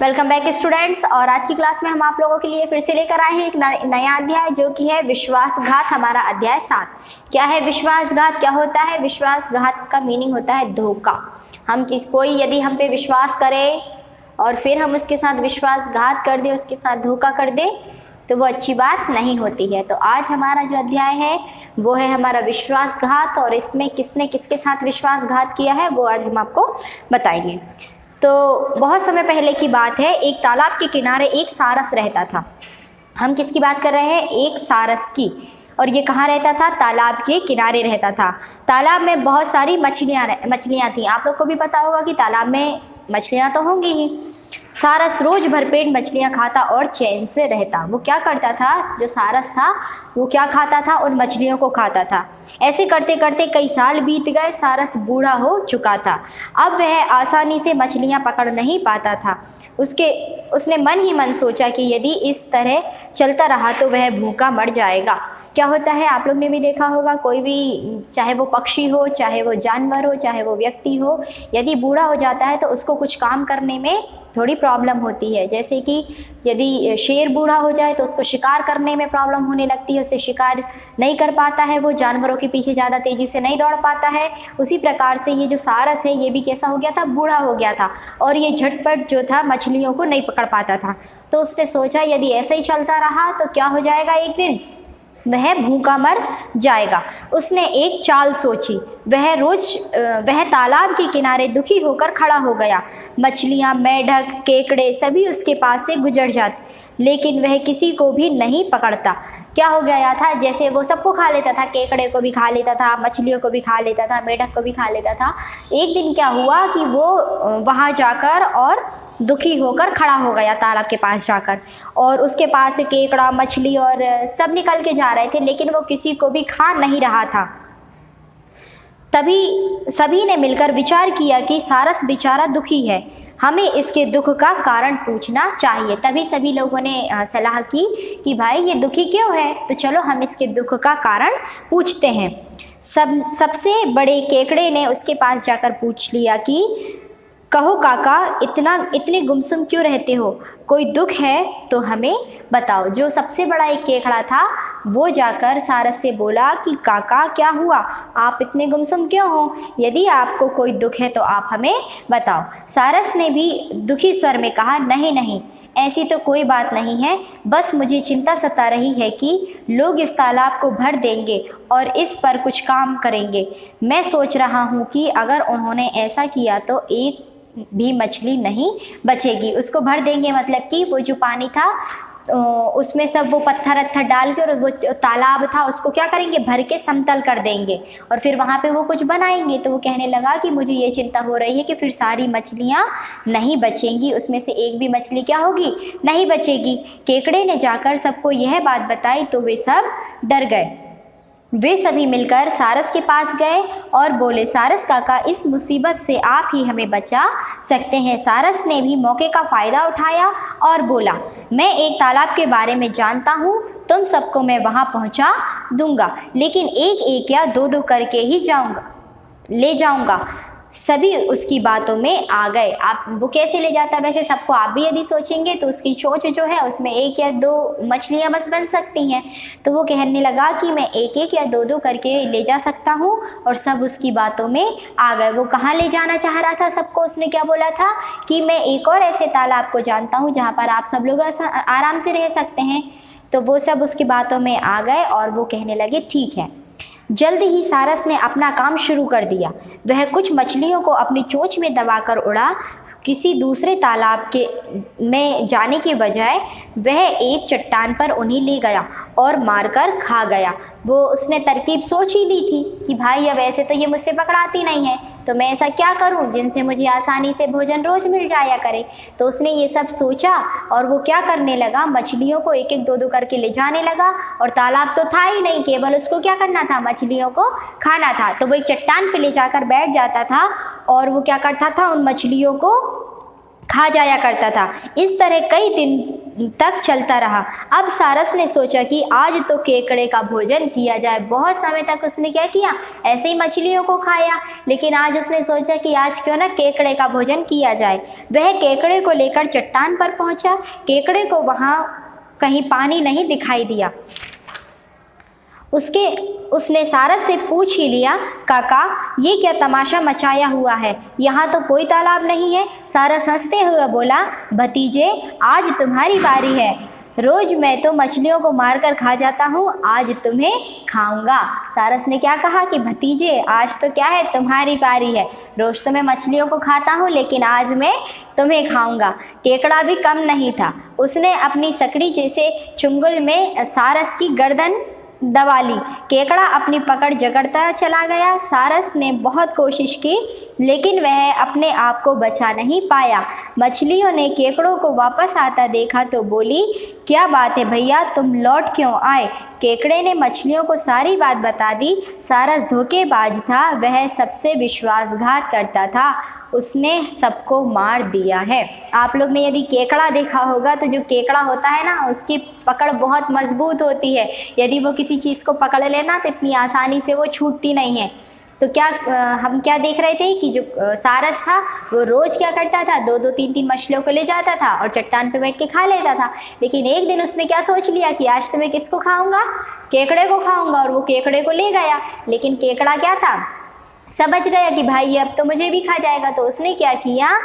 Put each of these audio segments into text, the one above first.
Welcome back students. और आज की क्लास में हम आप लोगों के लिए फिर से लेकर आए हैं एक नया अध्याय जो कि है विश्वासघात, हमारा अध्याय 7। क्या है विश्वासघात, क्या होता है विश्वासघात? का मीनिंग होता है धोखा। हम कोई यदि हम पे विश्वास करे और फिर हम उसके साथ विश्वासघात कर दे, उसके साथ धोखा कर दे, तो वो अच्छी बात नहीं होती है। तो आज हमारा जो अध्याय है वो है हमारा विश्वासघात, और इसमें किसने किसके साथ विश्वासघात किया है वो आज हम आपको बताएंगे। तो बहुत समय पहले की बात है, एक तालाब के किनारे एक सारस रहता था। हम किसकी बात कर रहे हैं? एक सारस की। और ये कहाँ रहता था? तालाब के किनारे रहता था। तालाब में बहुत सारी मछलियाँ थी। आप लोग को भी पता होगा कि तालाब में मछलियाँ तो होंगी ही। सारस रोज भरपेट मछलियाँ खाता और चैन से रहता। वो क्या करता था, जो सारस था वो क्या खाता था? उन मछलियों को खाता था। ऐसे करते करते कई साल बीत गए। सारस बूढ़ा हो चुका था। अब वह आसानी से मछलियाँ पकड़ नहीं पाता था। उसने मन ही मन सोचा कि यदि इस तरह चलता रहा तो वह भूखा मर जाएगा। क्या होता है, आप लोग ने भी देखा होगा, कोई भी, चाहे वो पक्षी हो, चाहे वो जानवर हो, चाहे वो व्यक्ति हो, यदि बूढ़ा हो जाता है तो उसको कुछ काम करने में थोड़ी प्रॉब्लम होती है। जैसे कि यदि शेर बूढ़ा हो जाए तो उसको शिकार करने में प्रॉब्लम होने लगती है, उससे शिकार नहीं कर पाता है, वो जानवरों के पीछे ज़्यादा तेज़ी से नहीं दौड़ पाता है। उसी प्रकार से ये जो सारस है ये भी कैसा हो गया था? बूढ़ा हो गया था, और ये झटपट जो था मछलियों को नहीं पकड़ पाता था। तो उसने सोचा यदि ऐसा ही चलता रहा तो क्या हो जाएगा, एक दिन वह भूखा मर जाएगा। उसने एक चाल सोची। वह तालाब के किनारे दुखी होकर खड़ा हो गया। मछलियाँ, मेढक, केकड़े सभी उसके पास से गुजर जाते, लेकिन वह किसी को भी नहीं पकड़ता। क्या हो गया था? जैसे वो सबको खा लेता था, केकड़े को भी खा लेता था, मछलियों को भी खा लेता था, मेढक को भी खा लेता था। एक दिन क्या हुआ कि वो वहाँ जाकर और दुखी होकर खड़ा हो गया तालाब के पास जाकर, और उसके पास केकड़ा, मछली और सब निकल के जा रहे थे, लेकिन वो किसी को भी खा नहीं रहा था। तभी सभी ने मिलकर विचार किया कि सारस बेचारा दुखी है, हमें इसके दुख का कारण पूछना चाहिए। तभी सभी लोगों ने सलाह की कि भाई ये दुखी क्यों है, तो चलो हम इसके दुख का कारण पूछते हैं। सबसे बड़े केकड़े ने उसके पास जाकर पूछ लिया कि कहो काका, इतने गुमसुम क्यों रहते हो? कोई दुख है तो हमें बताओ। जो सबसे बड़ा एक केकड़ा था वो जाकर सारस से बोला कि काका क्या हुआ, आप इतने गुमसुम क्यों हो? यदि आपको कोई दुख है तो आप हमें बताओ। सारस ने भी दुखी स्वर में कहा, नहीं नहीं, ऐसी तो कोई बात नहीं है, बस मुझे चिंता सता रही है कि लोग इस तालाब को भर देंगे और इस पर कुछ काम करेंगे। मैं सोच रहा हूँ कि अगर उन्होंने ऐसा किया तो एक भी मछली नहीं बचेगी। उसको भर देंगे मतलब कि वो जो पानी था उसमें सब वो पत्थर डाल के और वो तालाब था उसको क्या करेंगे, भर के समतल कर देंगे, और फिर वहाँ पे वो कुछ बनाएंगे। तो वो कहने लगा कि मुझे ये चिंता हो रही है कि फिर सारी मछलियाँ नहीं बचेंगी, उसमें से एक भी मछली क्या होगी, नहीं बचेगी। केकड़े ने जाकर सबको यह बात बताई तो वे सब डर गए। वे सभी मिलकर सारस के पास गए और बोले, सारस काका, इस मुसीबत से आप ही हमें बचा सकते हैं। सारस ने भी मौके का फ़ायदा उठाया और बोला, मैं एक तालाब के बारे में जानता हूँ, तुम सबको मैं वहाँ पहुँचा दूँगा, लेकिन एक एक या दो दो करके ही ले जाऊँगा। सभी उसकी बातों में आ गए। आप वो कैसे ले जाता है? वैसे सबको आप भी यदि सोचेंगे तो उसकी चोंच जो है उसमें एक या दो मछलियाँ बस बन सकती हैं। तो वो कहने लगा कि मैं एक एक या दो दो करके ले जा सकता हूँ, और सब उसकी बातों में आ गए। वो कहाँ ले जाना चाह रहा था सबको? उसने क्या बोला था कि मैं एक और ऐसे तालाब को जानता हूँ जहाँ पर आप सब लोग आराम से रह सकते हैं। तो वो सब उसकी बातों में आ गए और वो कहने लगे ठीक है। जल्द ही सारस ने अपना काम शुरू कर दिया। वह कुछ मछलियों को अपनी चोंच में दबाकर उड़ा। किसी दूसरे तालाब में जाने के बजाय वह एक चट्टान पर उन्हें ले गया और मारकर खा गया। वो उसने तरकीब सोच ही ली थी कि भाई अब ऐसे तो ये मुझसे पकड़ाती नहीं है, तो मैं ऐसा क्या करूं जिनसे मुझे आसानी से भोजन रोज मिल जाया करे। तो उसने ये सब सोचा और वो क्या करने लगा, मछलियों को एक एक दो दो करके ले जाने लगा। और तालाब तो था ही नहीं, केवल उसको क्या करना था, मछलियों को खाना था। तो वो एक चट्टान पे ले जाकर बैठ जाता था और वो क्या करता था, उन मछलियों को खा जाया करता था। इस तरह कई दिन तक चलता रहा। अब सारस ने सोचा कि आज तो केकड़े का भोजन किया जाए। बहुत समय तक उसने क्या किया, ऐसे ही मछलियों को खाया, लेकिन आज उसने सोचा कि आज क्यों ना केकड़े का भोजन किया जाए। वह केकड़े को लेकर चट्टान पर पहुंचा। केकड़े को वहां कहीं पानी नहीं दिखाई दिया। उसने सारस से पूछ ही लिया, काका ये क्या तमाशा मचाया हुआ है, यहाँ तो कोई तालाब नहीं है। सारस हंसते हुए बोला, भतीजे आज तुम्हारी बारी है। रोज मैं तो मछलियों को मारकर खा जाता हूँ, आज तुम्हें खाऊंगा। सारस ने क्या कहा कि भतीजे आज तो क्या है, तुम्हारी बारी है। रोज तो मैं मछलियों को खाता हूँ, लेकिन आज मैं तुम्हें खाऊंगा। केकड़ा भी कम नहीं था, उसने अपनी सकड़ी जैसे चुंगल में सारस की गर्दन दबा ली। केकड़ा अपनी पकड़ जकड़ता चला गया। सारस ने बहुत कोशिश की, लेकिन वह अपने आप को बचा नहीं पाया। मछलियों ने केकड़ों को वापस आता देखा तो बोली, क्या बात है भैया, तुम लौट क्यों आए? केकड़े ने मछलियों को सारी बात बता दी। सारस धोखेबाज था, वह सबसे विश्वासघात करता था, उसने सबको मार दिया है। आप लोग ने यदि केकड़ा देखा होगा तो जो केकड़ा होता है ना, उसकी पकड़ बहुत मजबूत होती है। यदि वो किसी चीज़ को पकड़ लेना तो इतनी आसानी से वो छूटती नहीं है। तो क्या हम क्या देख रहे थे कि जो सारस था वो रोज़ क्या करता था, दो दो तीन तीन मछलियों को ले जाता था और चट्टान पे बैठ के खा लेता था। लेकिन एक दिन उसने क्या सोच लिया कि आज तो मैं किसको खाऊंगा, केकड़े को खाऊंगा, और वो केकड़े को ले गया। लेकिन केकड़ा क्या था, समझ गया कि भाई ये अब तो मुझे भी खा जाएगा। तो उसने क्या किया,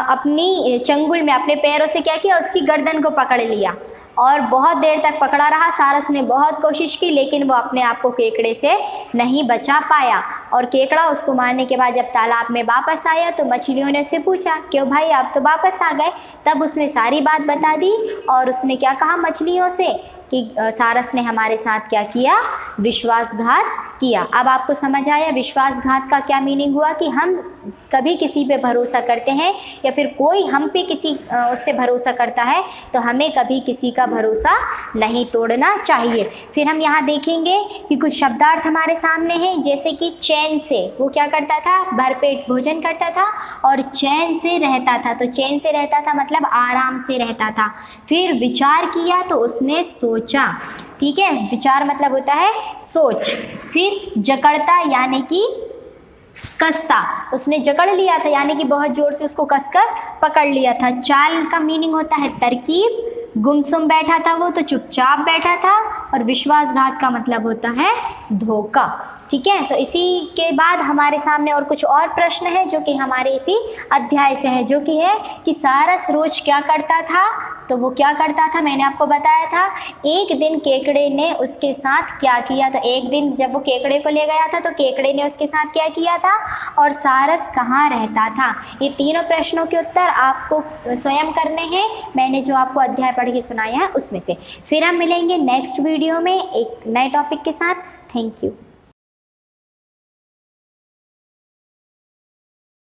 अपनी चंगुल में अपने पैरों से क्या किया, उसकी गर्दन को पकड़ लिया और बहुत देर तक पकड़ा रहा। सारस ने बहुत कोशिश की, लेकिन वो अपने आप को केकड़े से नहीं बचा पाया। और केकड़ा उसको मारने के बाद जब तालाब में वापस आया तो मछलियों ने उससे पूछा, क्यों भाई आप तो वापस आ गए? तब उसने सारी बात बता दी और उसने क्या कहा मछलियों से कि सारस ने हमारे साथ क्या किया, विश्वासघात किया। अब आपको समझ आया विश्वासघात का क्या मीनिंग हुआ, कि हम कभी किसी पे भरोसा करते हैं या फिर कोई हम पे किसी उससे भरोसा करता है तो हमें कभी किसी का भरोसा नहीं तोड़ना चाहिए। फिर हम यहाँ देखेंगे कि कुछ शब्दार्थ हमारे सामने हैं, जैसे कि चैन से, वो क्या करता था, भरपेट भोजन करता था और चैन से रहता था। तो चैन से रहता था मतलब आराम से रहता था। फिर विचार किया तो उसने सोचा, ठीक है, विचार मतलब होता है सोच। फिर जकड़ता यानी कि कसता, उसने जकड़ लिया था यानी कि बहुत जोर से उसको कसकर पकड़ लिया था। चाल का मीनिंग होता है तरकीब, गुमसुम बैठा था वो तो चुपचाप बैठा था, और विश्वासघात का मतलब होता है धोखा। ठीक है, तो इसी के बाद हमारे सामने और कुछ और प्रश्न है जो कि हमारे इसी अध्याय से है, जो कि है कि सारस रोज क्या करता था। तो वो क्या करता था, मैंने आपको बताया था। एक दिन केकड़े ने उसके साथ क्या किया, तो एक दिन जब वो केकड़े को ले गया था तो केकड़े ने उसके साथ क्या किया था, और सारस कहाँ रहता था। ये तीनों प्रश्नों के उत्तर आपको स्वयं करने हैं, मैंने जो आपको अध्याय पढ़ के सुनाया है उसमें से। फिर हम मिलेंगे नेक्स्ट वीडियो में एक नए टॉपिक के साथ। Thank you.